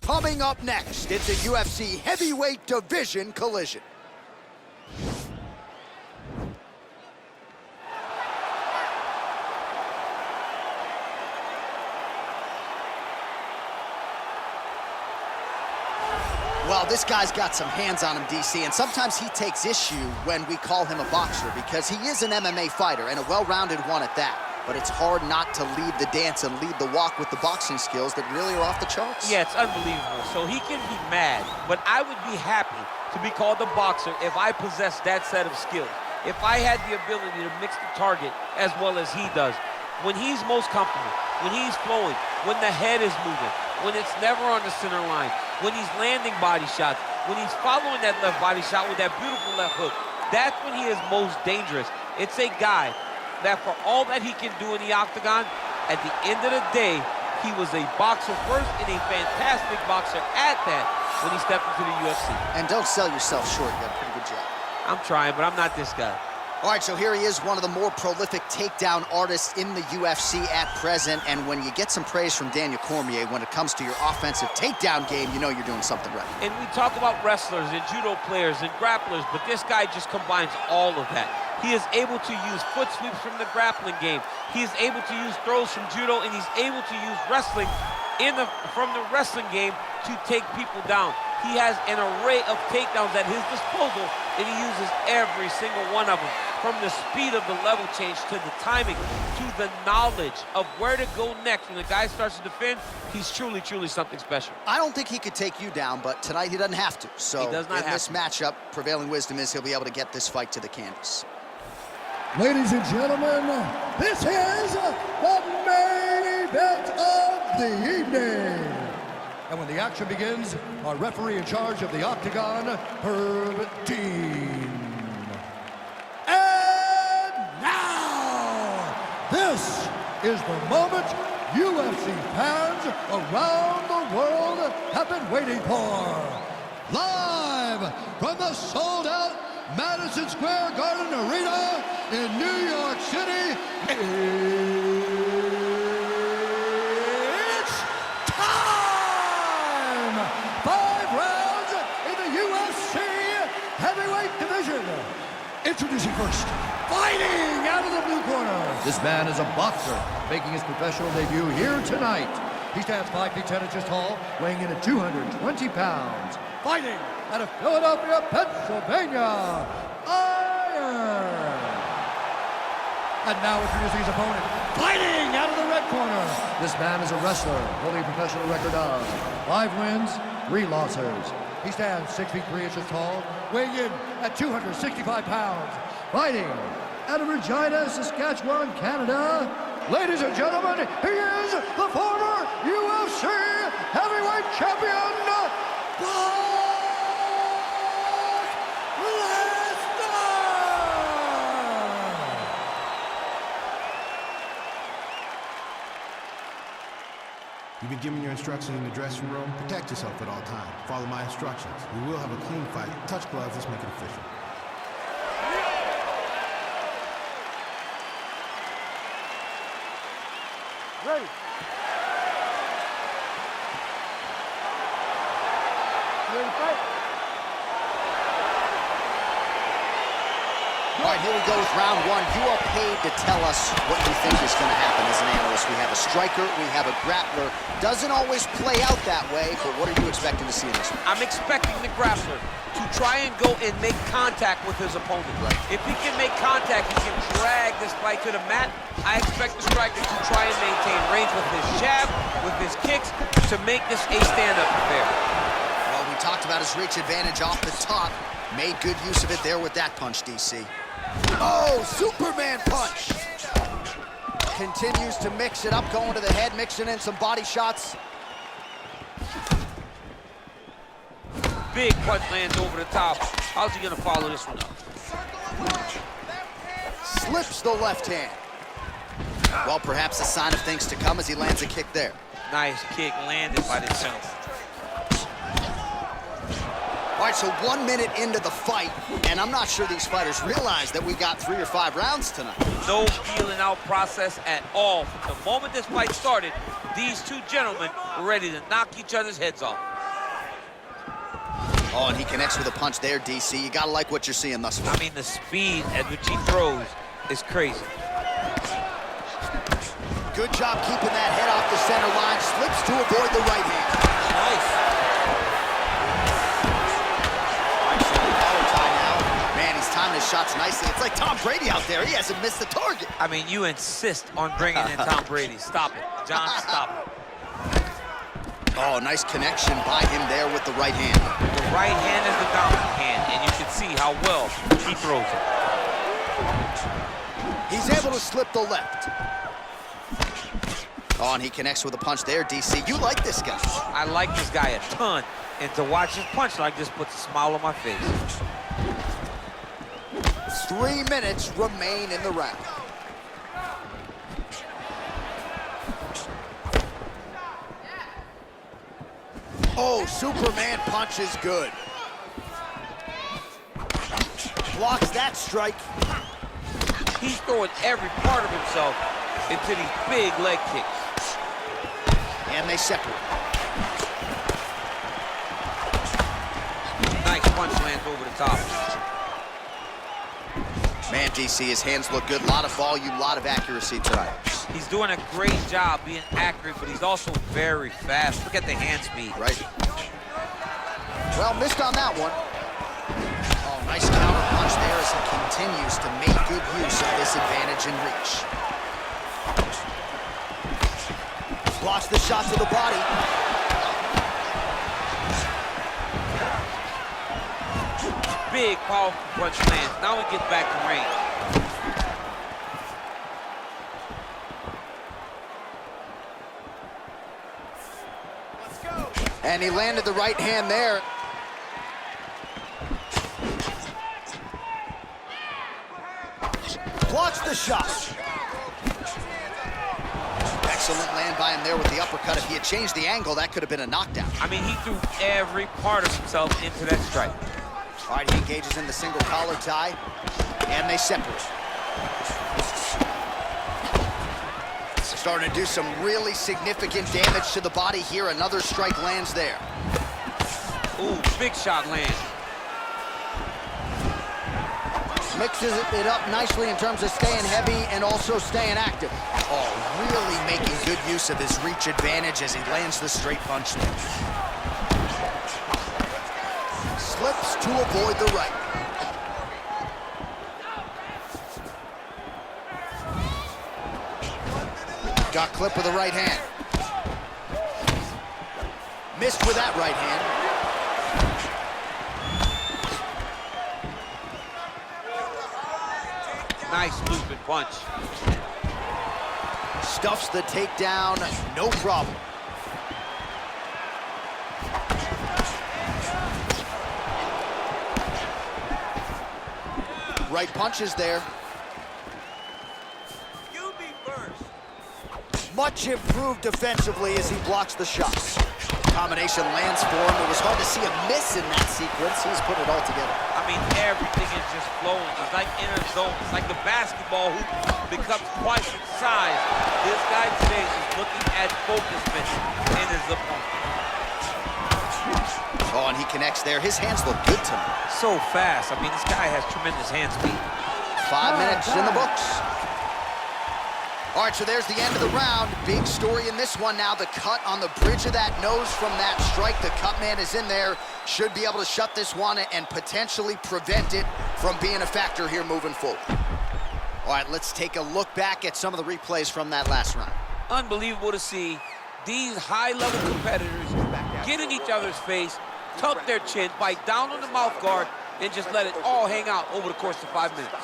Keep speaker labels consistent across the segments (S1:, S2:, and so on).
S1: Coming up next, it's a UFC heavyweight division collision. Well, this guy's got some hands on him, DC, and sometimes he takes issue when we call him a boxer because he is an MMA fighter and a well-rounded one at that. But it's hard not to lead the dance and lead the walk with the boxing skills that really are off the charts.
S2: Yeah, it's unbelievable. So he can be mad, but I would be happy to be called a boxer if I possessed that set of skills. If I had the ability to mix the target as well as he does. When he's most comfortable, when he's flowing, when the head is moving, when it's never on the center line, when he's landing body shots, when he's following that left body shot with that beautiful left hook, that's when he is most dangerous. It's a guy that for all that he can do in the octagon, at the end of the day, he was a boxer first and a fantastic boxer at that when he stepped into the UFC.
S1: And don't sell yourself short, you got a pretty good job.
S2: I'm trying, but I'm not this guy.
S1: All right, so here he is, one of the more prolific takedown artists in the UFC at present. And when you get some praise from Daniel Cormier when it comes to your offensive takedown game, you know you're doing something right.
S2: And we talk about wrestlers and judo players and grapplers, but this guy just combines all of that. He is able to use foot sweeps from the grappling game. He is able to use throws from judo, and he's able to use wrestling from the wrestling game to take people down. He has an array of takedowns at his disposal, and he uses every single one of them. From the speed of the level change to the timing to the knowledge of where to go next. When the guy starts to defend, he's truly, truly something special.
S1: I don't think he could take you down, but tonight he doesn't have to. So
S2: he does not
S1: in this matchup, prevailing wisdom is he'll be able to get this fight to the canvas.
S3: Ladies and gentlemen, this is the main event of the evening. And when the action begins, our referee in charge of the octagon, Herb Dean. And now, this is the moment UFC fans around the world have been waiting for. Live from the sold-out Madison Square Garden Arena in New York City, it's time! 5 rounds in the UFC heavyweight division. Introducing first, fighting out of the blue corner. This man is a boxer, making his professional debut here tonight. He stands 5 feet 10 inches tall, weighing in at 220 pounds. Fighting out of Philadelphia, Pennsylvania, Iron. And now introducing his opponent, fighting out of the red corner. This man is a wrestler, holding a professional record of 5 wins, 3 losses. He stands 6 feet 3 inches tall, weighing in at 265 pounds. Fighting out of Regina, Saskatchewan, Canada. Ladies and gentlemen, he is the former UFC heavyweight champion, Lesnar!
S4: You've been given your instructions in the dressing room. Protect yourself at all times. Follow my instructions. We will have a clean fight. Touch gloves, let's make it official.
S3: Ready. Ready to fight?
S1: All right, here we go with round 1. You are paid to tell us what you think is going to happen as an analyst. We have a striker, we have a grappler. Doesn't always play out that way, but what are you expecting to see in this one?
S2: I'm expecting the grappler to try and go and make contact with his opponent.
S1: Right.
S2: If he can make contact, he can drag this fight to the mat. I expect the striker to try and maintain range with his jab, with his kicks, to make this a stand-up affair.
S1: Well, we talked about his reach advantage off the top. Made good use of it there with that punch, DC. Oh, Superman punch! Continues to mix it up, going to the head, mixing in some body shots.
S2: Big punch lands over the top. How's he gonna follow this one up?
S1: Slips the left hand. Well, perhaps a sign of things to come as he lands a kick there.
S2: Nice kick landed by the center.
S1: All right, so 1 minute into the fight, and I'm not sure these fighters realize that we got 3 or 5 rounds tonight.
S2: No feeling out process at all. From the moment this fight started, these two gentlemen were ready to knock each other's heads off.
S1: Oh, and he connects with a punch there, DC. You gotta like what you're seeing thus far.
S2: I mean, the speed at which he throws is crazy.
S1: Good job keeping that head off the center line. Slips to avoid the right hand.
S2: Nice.
S1: Nice on the collar tie now. Man, he's timing his shots nicely. It's like Tom Brady out there. He hasn't missed the target.
S2: I mean, you insist on bringing in Tom Brady. Stop it. John, stop it.
S1: Oh, nice connection by him there with the right hand.
S2: The right hand is the dominant hand, and you can see how well he throws it.
S1: He's able to slip the left. Oh, and he connects with a punch there, DC. You like this guy.
S2: I like this guy a ton, and to watch his punch like this puts a smile on my face.
S1: 3 minutes remain in the round. Oh, Superman punch is good. Blocks that strike.
S2: He's throwing every part of himself into these big leg kicks.
S1: And they separate.
S2: Nice punch lands over the top.
S1: Man, DC, his hands look good. A lot of volume, a lot of accuracy tonight.
S2: He's doing a great job being accurate, but he's also very fast. Look at the hand speed.
S1: Right. Well, missed on that one. Oh, nice counter punch there as he continues to make good use of this advantage in reach. Blocks the shot to the body.
S2: Big, powerful punch lands. Now he gets back to range.
S1: Let's go. And he landed the right hand there. Blocks the shot. Excellent land by him there with the uppercut. If he had changed the angle, that could have been a knockdown.
S2: I mean, he threw every part of himself into that strike.
S1: All right, he engages in the single collar tie, and they separate. Starting to do some really significant damage to the body here. Another strike lands there.
S2: Ooh, big shot lands.
S1: Mixes it up nicely in terms of staying heavy and also staying active. Oh, really making good use of his reach advantage as he lands the straight punch there. Slips to avoid the right. Got clipped with the right hand. Missed with that right hand.
S2: Nice looping punch.
S1: Stuffs the takedown, no problem. Right punches there.
S2: You be first.
S1: Much improved defensively as he blocks the shots. Combination lands for him. It was hard to see a miss in that sequence. He's put it all together.
S2: I mean, everything is just flowing. It's like in a zone. It's like the basketball hoop becomes twice its size. This guy today is looking at focusment in his opponent.
S1: Oh, and he connects there. His hands look good to me.
S2: So fast. I mean, this guy has tremendous hand speed.
S1: 5 minutes in the books. All right, so there's the end of the round. Big story in this one now. The cut on the bridge of that nose from that strike. The cut man is in there. Should be able to shut this one and potentially prevent it from being a factor here moving forward. All right, let's take a look back at some of the replays from that last round.
S2: Unbelievable to see these high-level competitors get in each other's face, tuck their chin, bite down on the mouth guard, and just let it all hang out over the course of 5 minutes.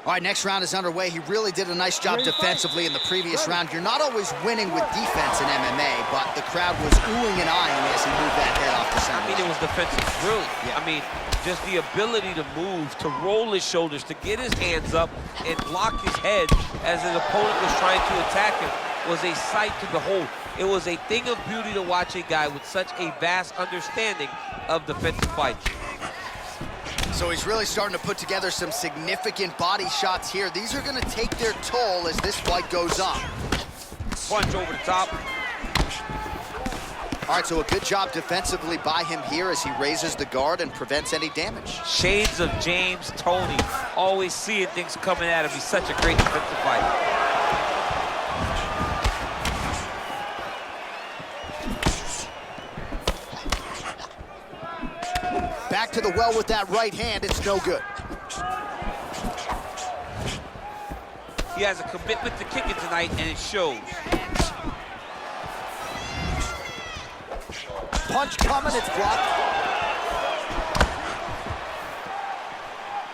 S1: All right, next round is underway. He really did a nice job defensively in the previous round. You're not always winning with defense in MMA, but the crowd was oohing and eyeing as he moved that head off the center.
S2: I mean, it was defensive brilliant.
S1: Yeah.
S2: I mean, just the ability to move, to roll his shoulders, to get his hands up and block his head as his opponent was trying to attack him was a sight to behold. It was a thing of beauty to watch a guy with such a vast understanding of defensive fighting.
S1: So he's really starting to put together some significant body shots here. These are going to take their toll as this fight goes on.
S2: Punch over the top.
S1: All right, so a good job defensively by him here as he raises the guard and prevents any damage.
S2: Shades of James Toney, always seeing things coming at him. He's such a great defensive fighter.
S1: Back to the well with that right hand, it's no good.
S2: He has a commitment to kicking tonight, and it shows.
S1: Punch coming, it's blocked.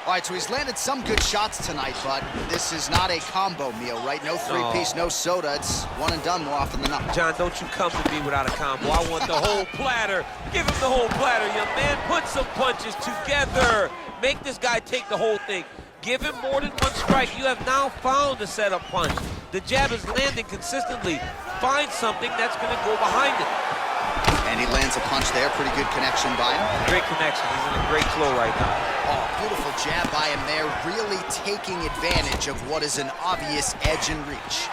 S1: All right, so he's landed some good shots tonight, but this is not a combo meal, right? No three-piece, no soda. It's one and done more often than not.
S2: John, don't you come to me without a combo. I want the whole platter. Give him the whole platter, young man. Put some punches together. Make this guy take the whole thing. Give him more than one strike. You have now found a setup punch. The jab is landing consistently. Find something that's going to go behind it.
S1: And he lands a punch there. Pretty good connection by him.
S2: Great connection. He's in a great flow right now.
S1: Oh, beautiful jab by him there. Really taking advantage of what is an obvious edge and reach.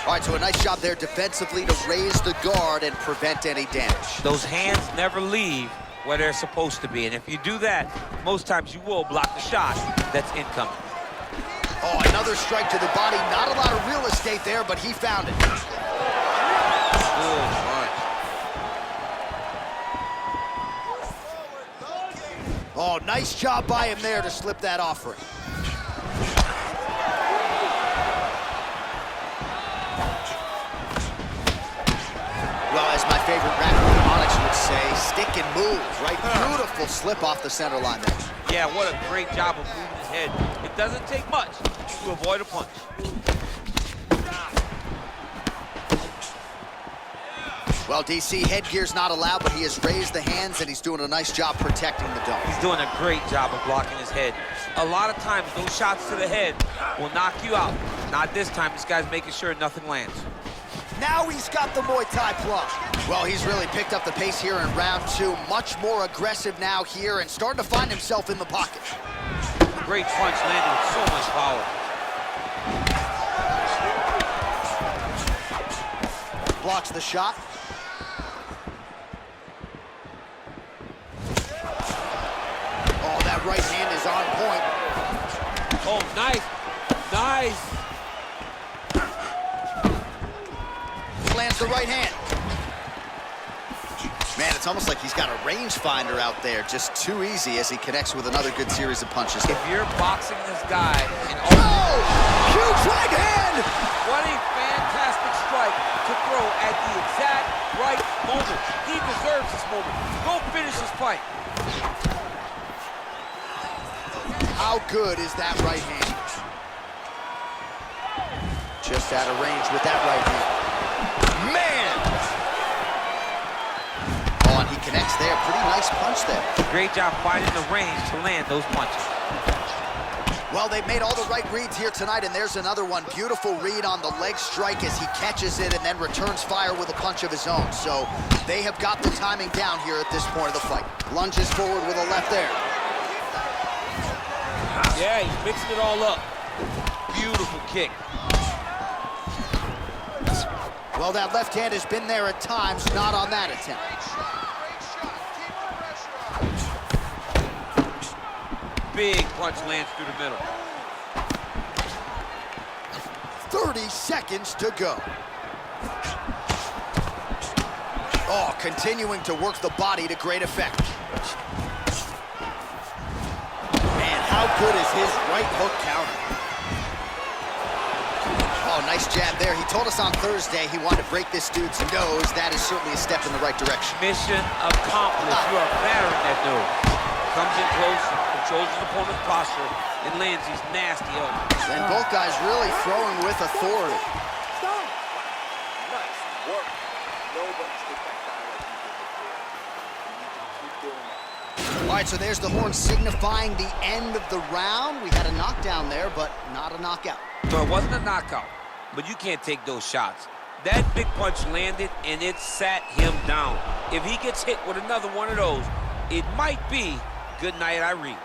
S1: All right, so a nice job there defensively to raise the guard and prevent any damage.
S2: Those hands never leave where they're supposed to be. And if you do that, most times you will block the shot that's incoming.
S1: Oh, another strike to the body. Not a lot of real estate there, but he found it.
S2: Good punch.
S1: Oh, nice job by him there to slip that offering. Well, as my favorite rapper, Onyx, would say, stick and move, right? Beautiful slip off the center line there.
S2: Yeah, what a great job of moving his head. It doesn't take much to avoid a punch.
S1: Well, DC, headgear's not allowed, but he has raised the hands, and he's doing a nice job protecting the dome.
S2: He's doing a great job of blocking his head. A lot of times, those shots to the head will knock you out. Not this time. This guy's making sure nothing lands.
S1: Now he's got the Muay Thai plug. Well, he's really picked up the pace here in round two. Much more aggressive now here and starting to find himself in the pocket.
S2: Great punch landed with so much power.
S1: Blocks the shot. Oh, that right hand is on point.
S2: Oh, nice. Nice.
S1: Lands the right hand. Man, it's almost like he's got a rangefinder out there. Just too easy as he connects with another good series of punches.
S2: If you're boxing this guy and
S1: oh! Huge right hand!
S2: What a fantastic strike to throw at the exact right moment. He deserves this moment. Go finish this fight.
S1: How good is that right hand? Just out of range with that right hand. Man! Oh, and he connects there. Pretty nice punch there.
S2: Great job finding the range to land those punches.
S1: Well, they've made all the right reads here tonight, and there's another one. Beautiful read on the leg strike as he catches it and then returns fire with a punch of his own. So they have got the timing down here at this point of the fight. Lunges forward with a left there.
S2: Yeah, he's mixing it all up. Beautiful kick.
S1: Well, that left hand has been there at times, not on that attempt.
S2: Big punch lands through the middle.
S1: 30 seconds to go. Oh, continuing to work the body to great effect. Man, how good is his right hook counter? Oh, nice jab there. He told us on Thursday he wanted to break this dude's nose. That is certainly a step in the right direction.
S2: Mission accomplished. You are battering that nose. Comes in close, controls his opponent's posture, and lands these nasty elbows.
S1: And both guys really throwing with authority.
S5: Nice work. Nobody's hit that guy like you did before. You need to keep doing that.
S1: All right, so there's the horn signifying the end of the round. We had a knockdown there, but not a knockout.
S2: So it wasn't a knockout, but you can't take those shots. That big punch landed, and it sat him down. If he gets hit with another one of those, it might be good night, Irene.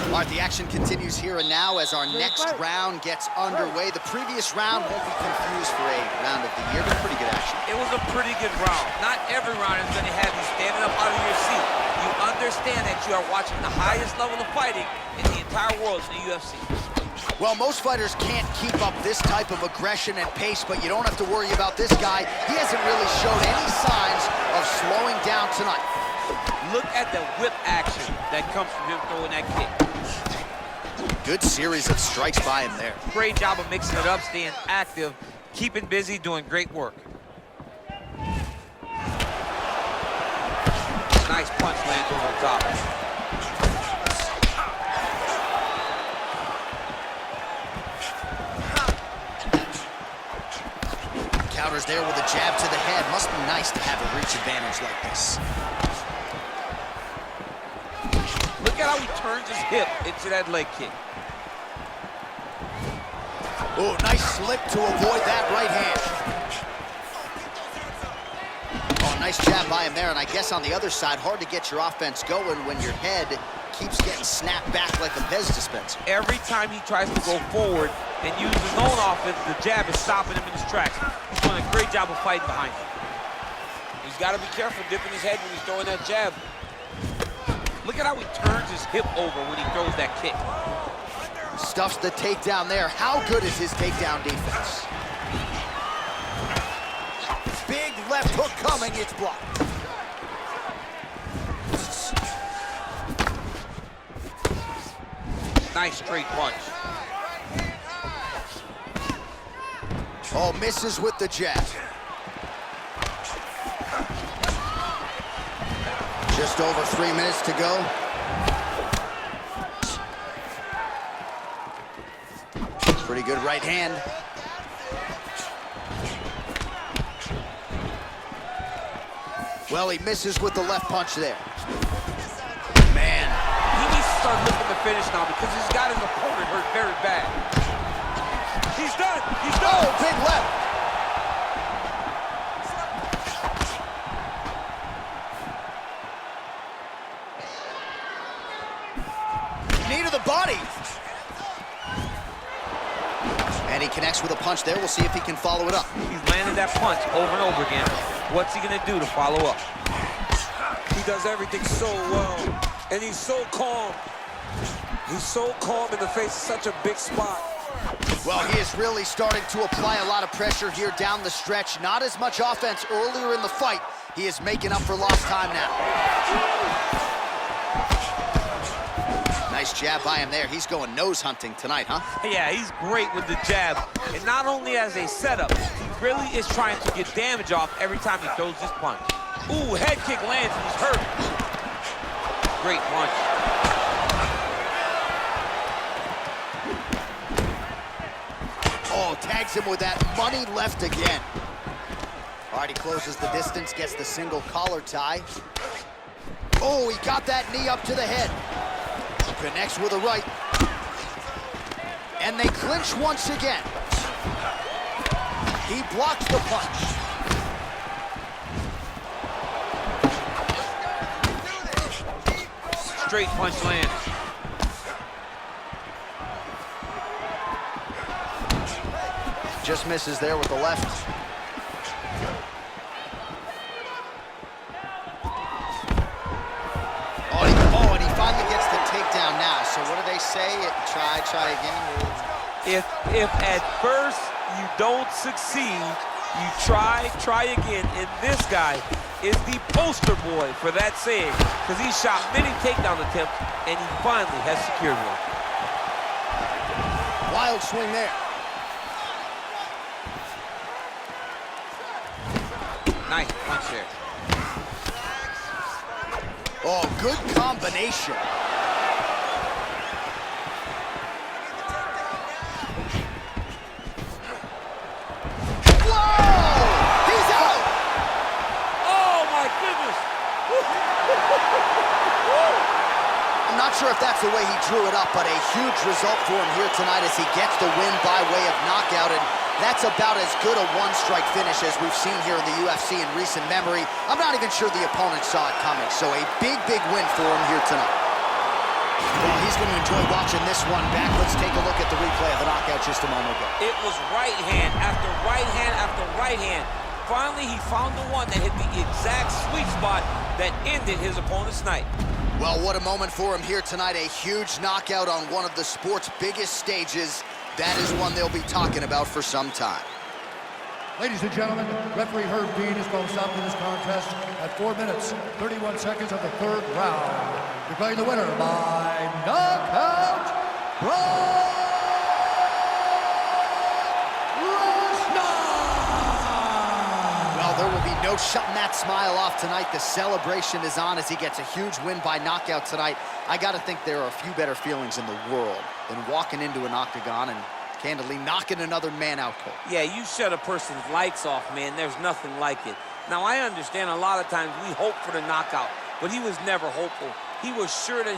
S1: All right, the action continues here and now as our next round gets underway. The previous round won't be confused for a round of the year, but pretty good action.
S2: It was a pretty good round. Not every round is going to have you standing up out of your seat. You understand that you are watching the highest level of fighting in the entire world in the UFC.
S1: Well, most fighters can't keep up this type of aggression and pace, but you don't have to worry about this guy. He hasn't really shown any signs of slowing down tonight.
S2: Look at the whip action that comes from him throwing that kick.
S1: Good series of strikes by him there.
S2: Great job of mixing it up, staying active, keeping busy, doing great work. Nice punch lands over the top.
S1: Counters there with a jab to the head. Must be nice to have a reach advantage like this.
S2: Look at how he turns his hip into that leg kick.
S1: Oh, nice slip to avoid that right hand. Oh, nice jab by him there, and I guess on the other side, hard to get your offense going when your head keeps getting snapped back like a Pez dispenser.
S2: Every time he tries to go forward and use his own offense, the jab is stopping him in his tracks. He's doing a great job of fighting behind him. He's got to be careful dipping his head when he's throwing that jab. Look at how he turns his hip over when he throws that kick.
S1: Stuffs the takedown there. How good is his takedown defense? Big left hook coming, it's blocked.
S2: Nice straight punch.
S1: Oh, misses with the jab. Just over 3 minutes to go. Pretty good right hand. Well, he misses with the left punch there. Man.
S2: He needs to start looking to finish now because he's got his opponent hurt very bad. He's done. He's done.
S1: Oh, big left. Knee to the body. And he connects with a punch there. We'll see if he can follow it up.
S2: He's landed that punch over and over again. What's he gonna do to follow up?
S6: He does everything so well, and he's so calm. He's so calm in the face of such a big spot.
S1: Well, he is really starting to apply a lot of pressure here down the stretch. Not as much offense earlier in the fight. He is making up for lost time now. Nice jab by him there. He's going nose hunting tonight, huh?
S2: Yeah, he's great with the jab. And not only as a setup, he really is trying to get damage off every time he throws this punch. Ooh, head kick lands and he's hurt. Great punch.
S1: Oh, tags him with that money left again. All right, he closes the distance, gets the single collar tie. Oh, he got that knee up to the head. Connects with a right. And they clinch once again. He blocks the punch.
S2: Straight punch lands.
S1: Just misses there with the left. Oh, and he finally gets the takedown now. So what do they say? Try again.
S2: If at first you don't succeed, you try again. And this guy is the poster boy for that saying, because he shot many takedown attempts and he finally has secured one.
S1: Wild swing there.
S2: Nice punch there.
S1: Oh, good combination. Whoa! He's out!
S2: Oh, my goodness!
S1: I'm not sure if that's the way he drew it up, but a huge result for him here tonight as he gets the win by way of knockout, and that's about as good a one-strike finish as we've seen here in the UFC in recent memory. I'm not even sure the opponent saw it coming, so a big, big win for him here tonight. Well, he's going to enjoy watching this one back. Let's take a look at the replay of the knockout just a moment ago.
S2: It was right hand after right hand after right hand. Finally, he found the one that hit the exact sweet spot that ended his opponent's night.
S1: Well, what a moment for him here tonight. A huge knockout on one of the sport's biggest stages. That is one they'll be talking about for some time.
S3: Ladies and gentlemen, referee Herb Dean is going to stop this contest at 4 minutes, 31 seconds of the third round. Declaring the winner by knockout, Brock Lesnar!
S1: Well, there will be no shutting that smile off tonight. The celebration is on as he gets a huge win by knockout tonight. I got to think there are a few better feelings in the world than walking into an octagon and candidly knocking another man out cold.
S2: Yeah, you shut a person's lights off, man. There's nothing like it. Now, I understand a lot of times we hope for the knockout, but he was never hopeful. He was sure that